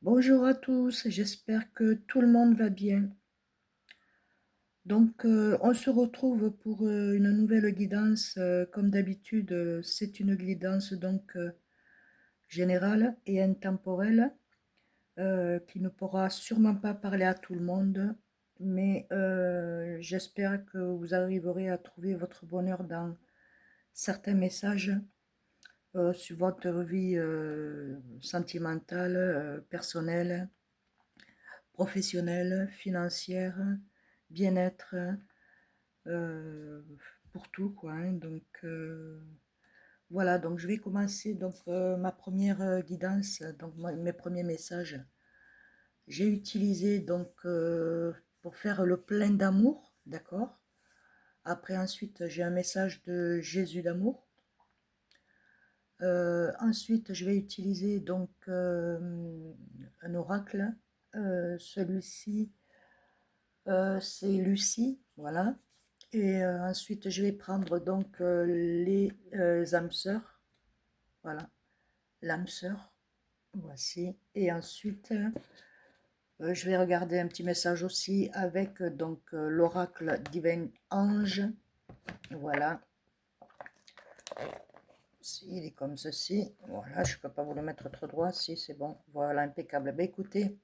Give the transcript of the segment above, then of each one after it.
Bonjour à tous, j'espère que tout le monde va bien. Donc, on se retrouve pour une nouvelle guidance. Comme d'habitude, c'est une guidance donc générale et intemporelle qui ne pourra sûrement pas parler à tout le monde, mais j'espère que vous arriverez à trouver votre bonheur dans certains messages sur votre vie sentimentale, personnelle, professionnelle, financière, bien-être, euh, pour tout quoi, hein. Donc voilà, donc je vais commencer donc ma première guidance, donc mes premiers messages. J'ai utilisé donc pour faire le plein d'amour, d'accord. Après ensuite j'ai un message de Jésus d'amour. Ensuite je vais utiliser donc un oracle. Celui-ci c'est Lucie, voilà. Et ensuite, je vais prendre donc les âmes sœurs, voilà, l'âme sœur, voici. Et ensuite, je vais regarder un petit message aussi avec donc l'oracle divin ange, voilà. Il est comme ceci, voilà, je ne peux pas vous le mettre trop droit, si c'est bon, voilà, impeccable. Ben, écoutez,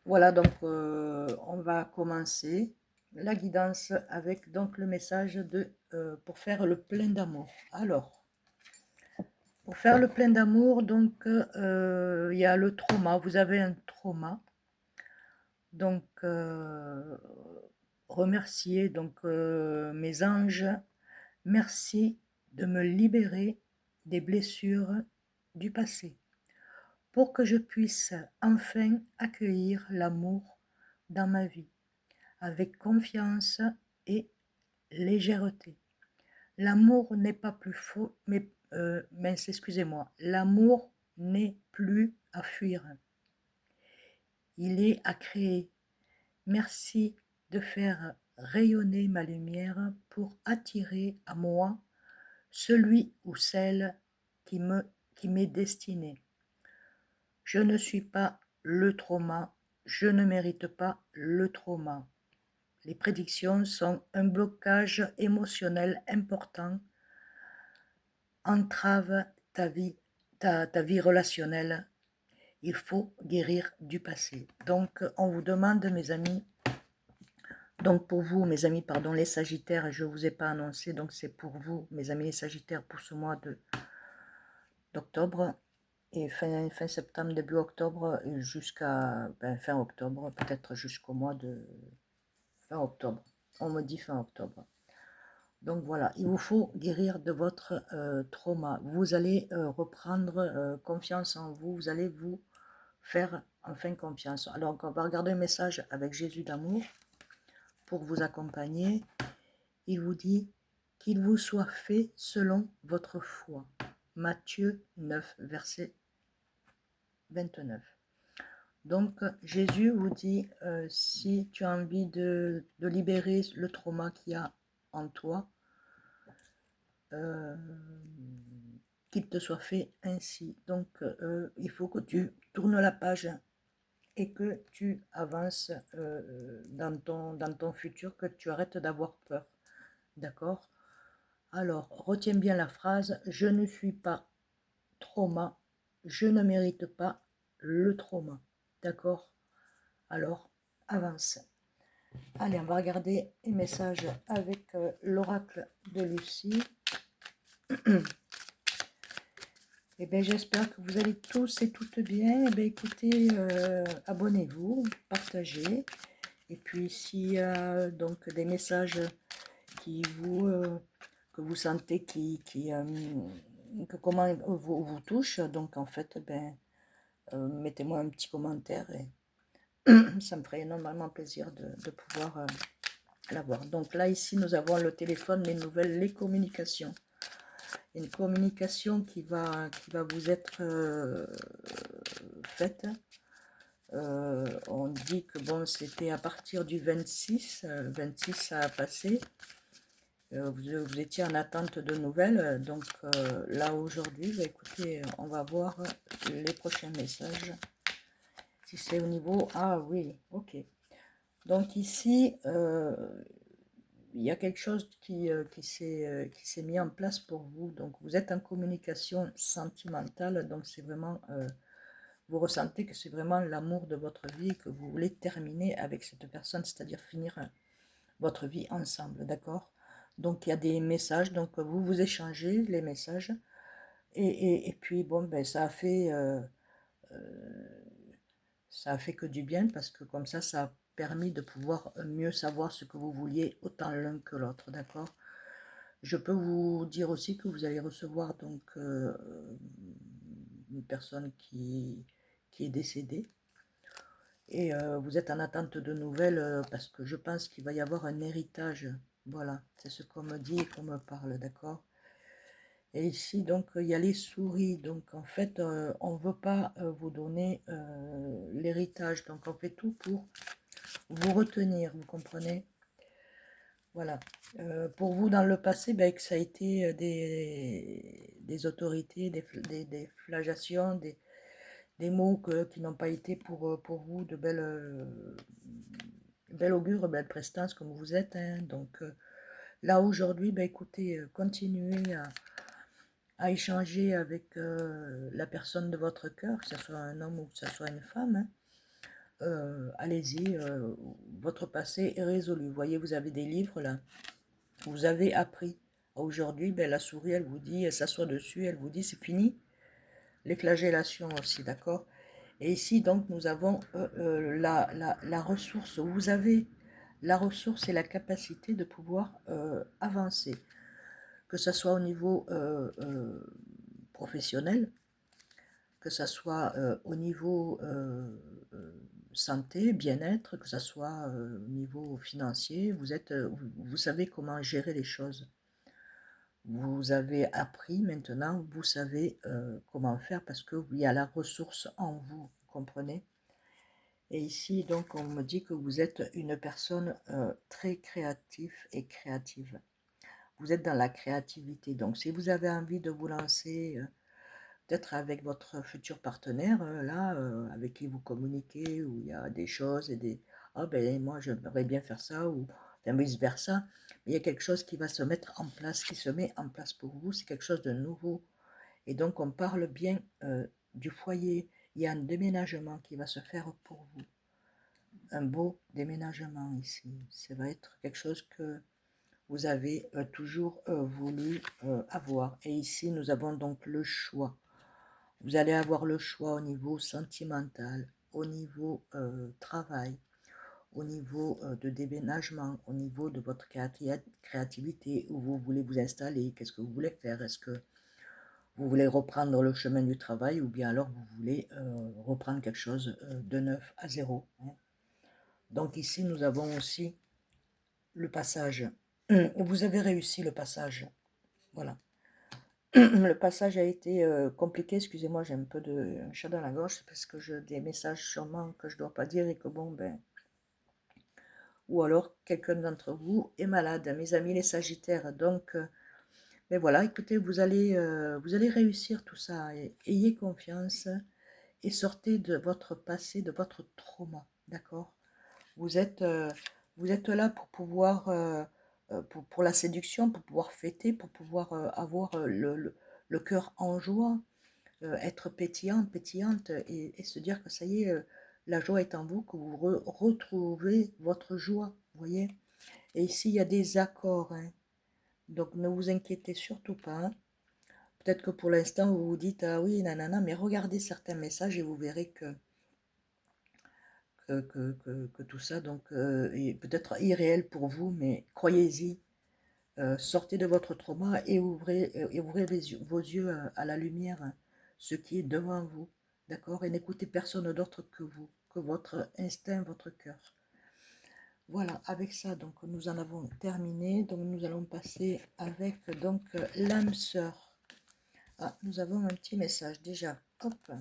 voilà, donc on va commencer la guidance avec donc le message de pour faire le plein d'amour. Alors, pour faire le plein d'amour, donc il y a le trauma. Vous avez un trauma, donc remerciez donc mes anges. Merci de me libérer des blessures du passé, pour que je puisse enfin accueillir l'amour dans ma vie, avec confiance et légèreté. L'amour n'est pas plus faux, mais mince, excusez-moi, l'amour n'est plus à fuir. Il est à créer. Merci de faire rayonner ma lumière pour attirer à moi celui ou celle qui m'est destiné. Je ne suis pas le trauma, je ne mérite pas le trauma. Les prédictions sont un blocage émotionnel important, entrave ta vie relationnelle. Il faut guérir du passé. Donc, on vous demande, mes amis, donc pour vous, mes amis, pardon, les Sagittaires, je ne vous ai pas annoncé, donc c'est pour vous, mes amis les Sagittaires, pour ce mois d'octobre, et fin septembre, début octobre, jusqu'à fin octobre, peut-être jusqu'au mois de fin octobre. On me dit fin octobre. Donc voilà, il vous faut guérir de votre trauma. Vous allez reprendre confiance en vous, vous allez vous faire enfin confiance. Alors on va regarder un message avec Jésus d'amour pour vous accompagner. Il vous dit qu'il vous soit fait selon votre foi. Matthieu 9, verset 29. Donc Jésus vous dit, si tu as envie de libérer le trauma qu'il y a en toi, qu'il te soit fait ainsi. Donc il faut que tu tournes la page et que tu avances dans ton futur, que tu arrêtes d'avoir peur. D'accord? Alors, retiens bien la phrase, je ne suis pas trauma, je ne mérite pas le trauma. D'accord? Alors, avance. Allez, on va regarder les messages avec l'oracle de Lucie. Eh bien, j'espère que vous allez tous et toutes bien. Eh bien, écoutez, abonnez-vous, partagez. Et puis, s'il y a donc des messages que vous sentez que comment vous touchent, donc en fait, mettez-moi un petit commentaire et ça me ferait énormément plaisir de pouvoir l'avoir. Donc là, ici, nous avons le téléphone, les nouvelles, les communications. Une communication qui va vous être faite. On dit que bon, c'était à partir du 26, 26 ça a passé. Vous étiez en attente de nouvelles, donc là aujourd'hui, écoutez, on va voir les prochains messages. Si c'est au niveau... Ah oui, ok. Donc ici, il y a quelque chose qui s'est mis en place pour vous. Donc vous êtes en communication sentimentale, donc c'est vraiment... vous ressentez que c'est vraiment l'amour de votre vie, que vous voulez terminer avec cette personne, c'est-à-dire finir votre vie ensemble, d'accord? Donc il y a des messages, donc vous vous échangez les messages, et puis bon, ben ça a fait que du bien, parce que comme ça a permis de pouvoir mieux savoir ce que vous vouliez, autant l'un que l'autre, d'accord? Je peux vous dire aussi que vous allez recevoir donc une personne qui est décédée, et vous êtes en attente de nouvelles, parce que je pense qu'il va y avoir un héritage. Voilà, c'est ce qu'on me dit et qu'on me parle, d'accord? Et ici, donc, il y a les souris. Donc, en fait, on ne veut pas vous donner l'héritage. Donc, on fait tout pour vous retenir, vous comprenez? Voilà. Pour vous, dans le passé, ben, que ça a été des autorités, des flagellations, des mots qui n'ont pas été pour vous de belle augure, belle prestance comme vous êtes, hein. Donc, là, aujourd'hui, ben, écoutez, continuez à échanger avec la personne de votre cœur, que ce soit un homme ou que ce soit une femme, hein. Allez-y, votre passé est résolu. Vous voyez, vous avez des livres là, vous avez appris. Aujourd'hui, ben, la souris, elle vous dit, elle s'assoit dessus, elle vous dit c'est fini. Les flagellations aussi, d'accord? Et ici, donc, nous avons la ressource. Vous avez la ressource et la capacité de pouvoir avancer, que ce soit au niveau professionnel, que ce soit au niveau santé, bien-être, que ce soit au niveau financier. Vous savez comment gérer les choses. Vous avez appris, maintenant, vous savez comment faire, parce qu'il y a la ressource en vous, vous comprenez? Et ici, donc, on me dit que vous êtes une personne très créative et créative. Vous êtes dans la créativité. Donc, si vous avez envie de vous lancer, peut-être avec votre futur partenaire, là, avec qui vous communiquez, où il y a des choses et des... Ah ben, moi, j'aimerais bien faire ça, ou enfin, vice-versa. Mais il y a quelque chose qui va se mettre en place, qui se met en place pour vous. C'est quelque chose de nouveau. Et donc, on parle bien du foyer. Il y a un déménagement qui va se faire pour vous. Un beau déménagement ici. Ça va être quelque chose que vous avez toujours voulu avoir. Et ici, nous avons donc le choix. Vous allez avoir le choix au niveau sentimental, au niveau travail, au niveau de déménagement, au niveau de votre créativité, où vous voulez vous installer, qu'est-ce que vous voulez faire, est-ce que vous voulez reprendre le chemin du travail, ou bien alors vous voulez reprendre quelque chose de neuf à zéro, hein. Donc ici, nous avons aussi le passage. Vous avez réussi le passage. Voilà. Le passage a été compliqué. Excusez-moi, j'ai un peu de un chat dans la gorge parce que j'ai des messages sûrement que je ne dois pas dire, et que bon, ben. Ou alors, quelqu'un d'entre vous est malade. Mes amis les Sagittaires. Donc, mais voilà, écoutez, vous allez réussir tout ça. Ayez confiance et sortez de votre passé, de votre trauma. D'accord? Vous êtes, euh, vous êtes là pour pouvoir, pour la séduction, pour pouvoir fêter, pour pouvoir avoir le cœur en joie, être pétillante, pétillante, et se dire que ça y est, la joie est en vous, que vous retrouvez votre joie, vous voyez. Et ici, il y a des accords, hein. Donc ne vous inquiétez surtout pas, hein. Peut-être que pour l'instant, vous vous dites, ah oui, nanana, mais regardez certains messages et vous verrez que tout ça donc, est peut-être irréel pour vous, mais croyez-y, sortez de votre trauma et ouvrez vos yeux à la lumière, hein, ce qui est devant vous, d'accord? Et n'écoutez personne d'autre que vous, que votre instinct, votre cœur. Voilà, avec ça, donc nous en avons terminé. Donc nous allons passer avec donc l'âme sœur. Ah, nous avons un petit message déjà. Hop.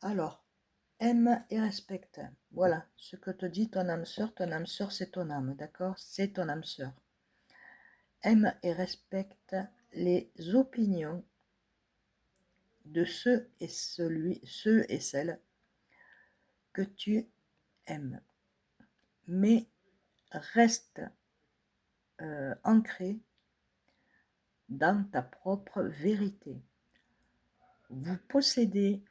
Alors, aime et respecte. Voilà ce que te dit ton âme sœur. Ton âme sœur, c'est ton âme, d'accord? C'est ton âme sœur. Aime et respecte les opinions de ceux et celles que tu aimes, mais reste ancré dans ta propre vérité. Vous possédez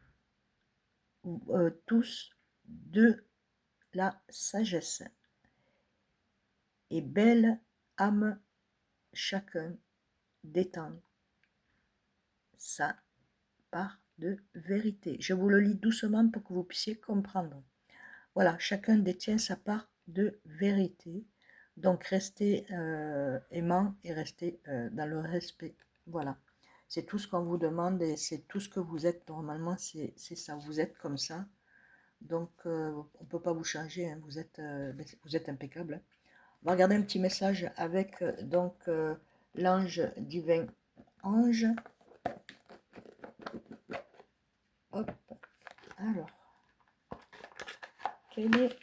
tous de la sagesse et belle âme chacun détend sa part de vérité. Je vous le lis doucement pour que vous puissiez comprendre. Voilà, chacun détient sa part de vérité. Donc restez aimant et restez dans le respect. Voilà, c'est tout ce qu'on vous demande et c'est tout ce que vous êtes. Normalement, c'est ça, vous êtes comme ça. Donc on ne peut pas vous changer, hein. Vous êtes impeccable, hein. On va regarder un petit message avec l'ange divin ange. Hop, alors, quel est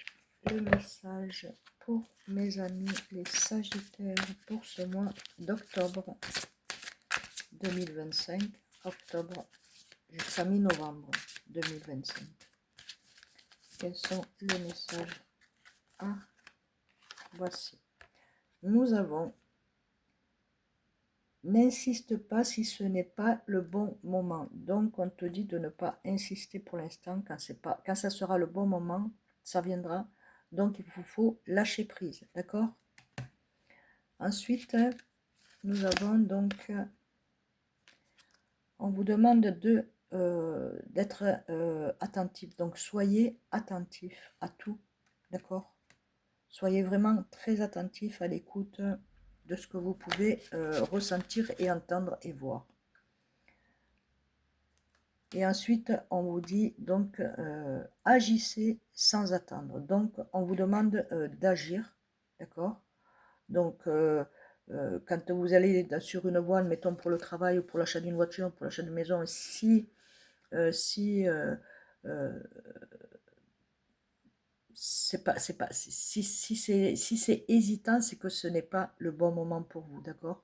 le message pour mes amis les Sagittaires pour ce mois d'octobre 2025, octobre jusqu'à mi-novembre 2025. Quels sont les messages? Ah, voici. Nous avons: n'insiste pas si ce n'est pas le bon moment. Donc on te dit de ne pas insister pour l'instant. Quand ça sera le bon moment, ça viendra. Donc il vous faut lâcher prise, d'accord? Ensuite, nous avons donc, on vous demande d'être attentif. Donc soyez attentif à tout, d'accord? Soyez vraiment très attentif à l'écoute de ce que vous pouvez ressentir et entendre et voir. Et ensuite, on vous dit donc agissez sans attendre. Donc, on vous demande d'agir, d'accord? Donc, quand vous allez sur une voie, mettons pour le travail ou pour l'achat d'une voiture, pour l'achat d'une maison, si c'est hésitant, c'est que ce n'est pas le bon moment pour vous, d'accord?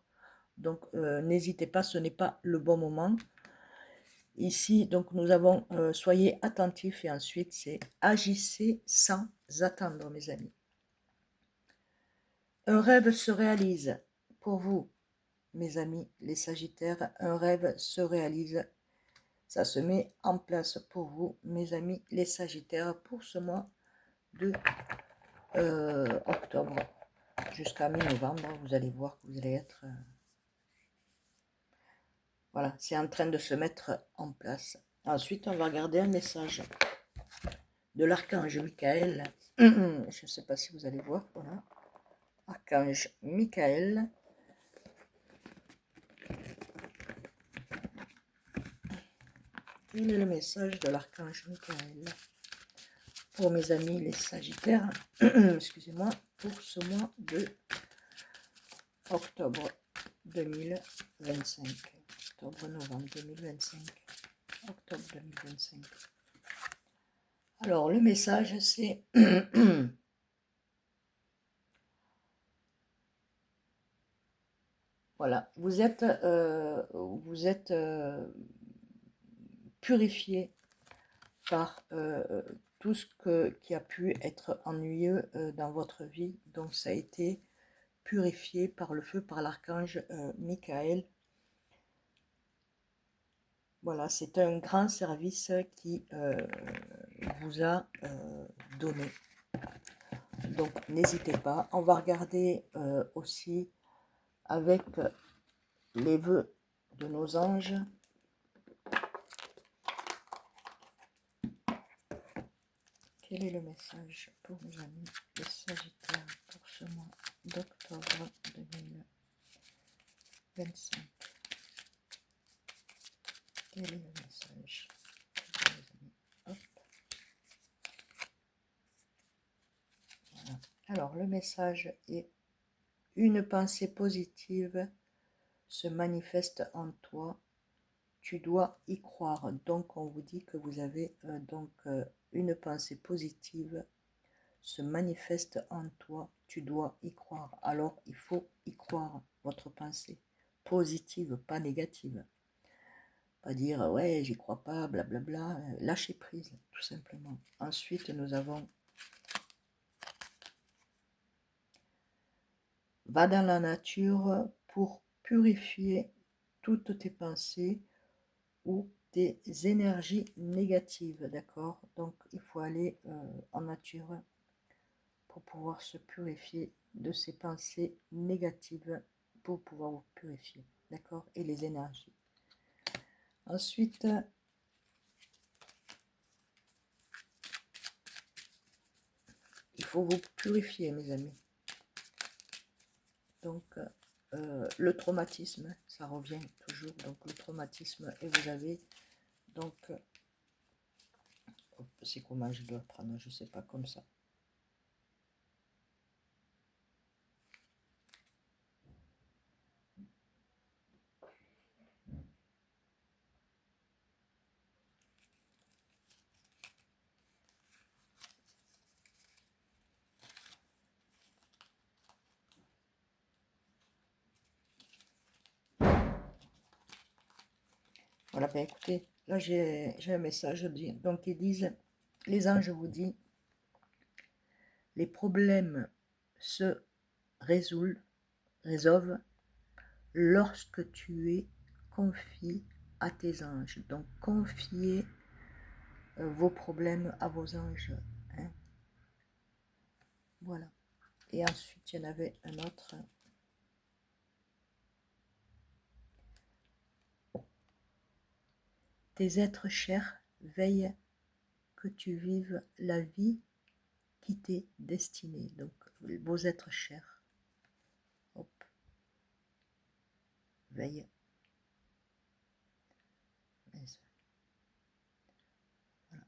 Donc, n'hésitez pas, ce n'est pas le bon moment. Ici, donc, nous avons soyez attentifs et ensuite, c'est agissez sans attendre, mes amis. Un rêve se réalise pour vous, mes amis, les Sagittaires. Un rêve se réalise. Ça se met en place pour vous, mes amis, les Sagittaires, pour ce mois de octobre jusqu'à mi-novembre. Vous allez voir que vous allez être... voilà, c'est en train de se mettre en place. Ensuite, on va regarder un message de l'archange Michael. Je ne sais pas si vous allez voir, voilà. Archange Michael. Quel est le message de l'archange Michael pour mes amis les Sagittaires? Excusez-moi, pour ce mois de octobre 2025. Octobre-novembre 2025. Octobre 2025. Alors, le message, c'est... voilà, vous êtes purifié par tout ce qui a pu être ennuyeux dans votre vie. Donc, ça a été purifié par le feu, par l'archange Michael. Voilà, c'est un grand service qui vous a donné. Donc, n'hésitez pas. On va regarder aussi avec les vœux de nos anges. Quel est le message pour mes amis les Sagittaires pour ce mois d'octobre 2025? Quel est le message pour mes amis? Hop. Voilà. Alors, le message est: une pensée positive se manifeste en toi. Tu dois y croire. Donc, on vous dit que vous avez une pensée positive se manifeste en toi. Tu dois y croire. Alors, il faut y croire, votre pensée positive, pas négative. Pas dire, ouais, j'y crois pas, blablabla. Lâcher prise, tout simplement. Ensuite, nous avons, va dans la nature pour purifier toutes tes pensées ou tes énergies négatives, d'accord? Donc, il faut aller en nature pour pouvoir se purifier de ces pensées négatives, pour pouvoir vous purifier, d'accord? Et les énergies. Ensuite, il faut vous purifier, mes amis. Donc, le traumatisme, ça revient toujours. Donc, le traumatisme, et vous avez, donc, c'est comment je dois prendre, je sais pas, comme ça. Voilà, ben écoutez, là j'ai un message, donc ils disent, les anges vous disent, les problèmes se résolvent lorsque tu es confié à tes anges. Donc confiez vos problèmes à vos anges. Hein. Voilà. Et ensuite, il y en avait un autre. Tes êtres chers veillent que tu vives la vie qui t'est destinée. Donc, vos êtres chers, hop, veillent. Voilà.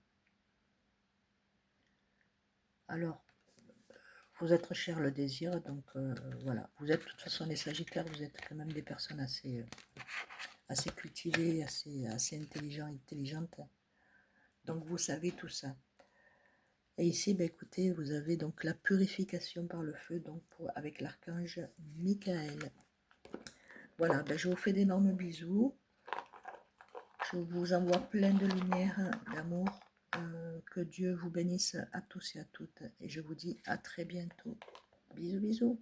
Alors, vos êtres chers le désirent, donc voilà. Vous êtes de toute façon les Sagittaires, vous êtes quand même des personnes assez cultivées, assez intelligentes. Donc, vous savez tout ça. Et ici, ben, écoutez, vous avez donc la purification par le feu, donc avec l'archange Michael. Voilà, ben, je vous fais d'énormes bisous. Je vous envoie plein de lumière, d'amour. Que Dieu vous bénisse à tous et à toutes. Et je vous dis à très bientôt. Bisous, bisous.